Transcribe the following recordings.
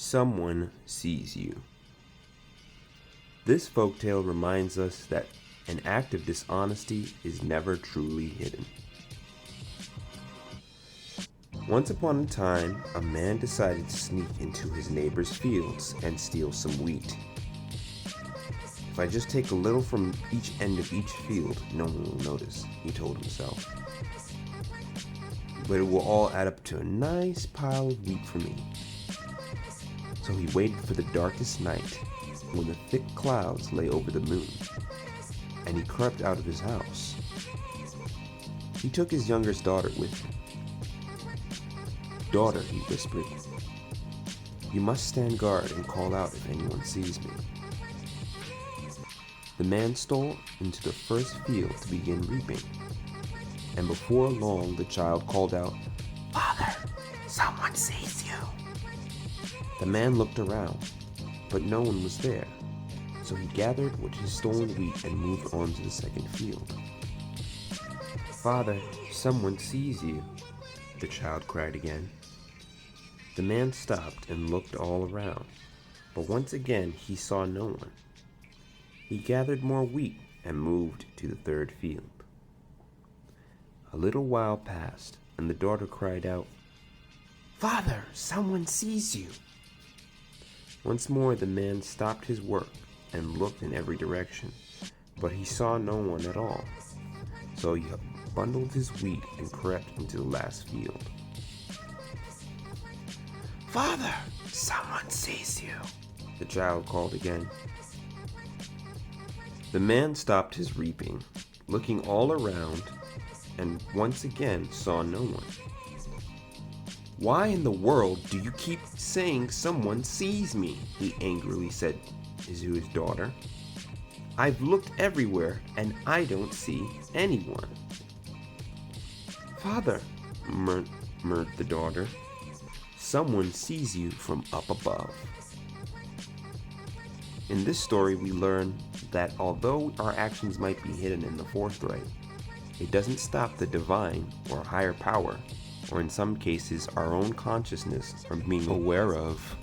someone sees you. This folktale reminds us that an act of dishonesty is never truly hidden. Once upon a time, a man decided to sneak into his neighbor's fields and steal some wheat. If I just take a little from each end of each field, no one will notice, he told himself. But it will all add up to a nice pile of wheat for me. So he waited for the darkest night, when the thick clouds lay over the moon, and he crept out of his house. He took his youngest daughter with him. "Daughter," he whispered, "you must stand guard and call out if anyone sees me." The man stole into the first field to begin reaping, and before long the child called out, "Father, someone sees you." The man looked around, but no one was there, so he gathered what his stolen wheat and moved on to the second field. "Father, someone sees you," the child cried again. The man stopped and looked all around, but once again he saw no one. He gathered more wheat and moved to the third field. A little while passed, and the daughter cried out, "Father, someone sees you." Once more the man stopped his work and looked in every direction, but he saw no one at all. So he bundled his wheat and crept into the last field. "Father, someone sees you," the child called again. The man stopped his reaping, looking all around, and once again saw no one. "Why in the world do you keep saying someone sees me?" he angrily said to his daughter. "I've looked everywhere and I don't see anyone." "Father," murmured the daughter, "someone sees you from up above." In this story we learn that although our actions might be hidden in the forthright, it doesn't stop the divine or higher power, or in some cases our own consciousness, from being aware of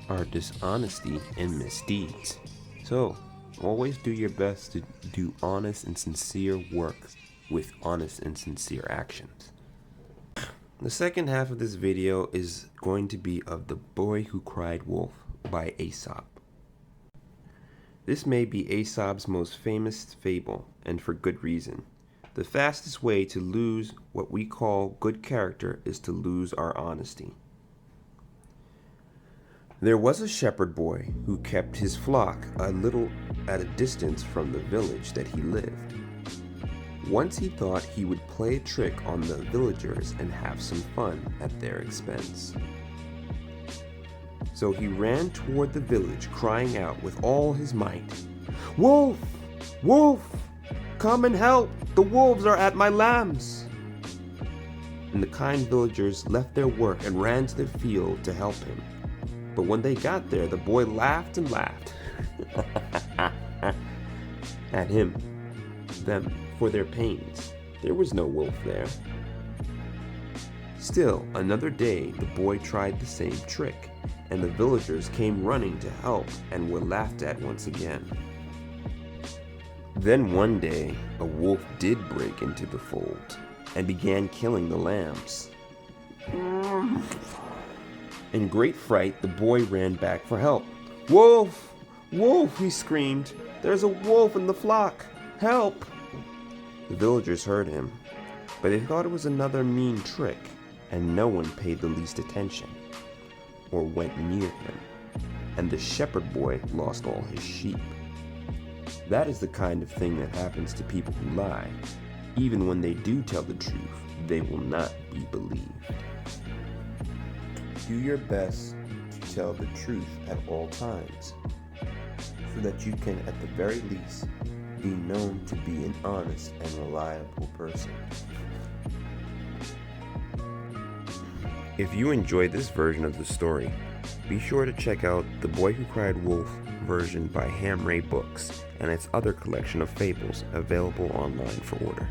our dishonesty and misdeeds. So, always do your best to do honest and sincere work with honest and sincere actions. The second half of this video is going to be of The Boy Who Cried Wolf by Aesop. This may be Aesop's most famous fable, and for good reason. The fastest way to lose what we call good character is to lose our honesty. There was a shepherd boy who kept his flock a little at a distance from the village that he lived. Once he thought he would play a trick on the villagers and have some fun at their expense. So he ran toward the village, crying out with all his might, "Wolf! Wolf! Come and help! The wolves are at my lambs!" And the kind villagers left their work and ran to the field to help him. But when they got there, the boy laughed and laughed at them for their pains. There was no wolf there. Still, another day, the boy tried the same trick, and the villagers came running to help and were laughed at once again. Then one day, a wolf did break into the fold and began killing the lambs. In great fright, the boy ran back for help. "Wolf! Wolf!" he screamed. "There's a wolf in the flock! Help!" The villagers heard him, but they thought it was another mean trick, and no one paid the least attention or went near him, and the shepherd boy lost all his sheep. That is the kind of thing that happens to people who lie. Even when they do tell the truth, they will not be believed. Do your best to tell the truth at all times, so that you can, at the very least, be known to be an honest and reliable person. If you enjoyed this version of the story, be sure to check out The Boy Who Cried Wolf version by Ham Ray Books and its other collection of fables available online for order.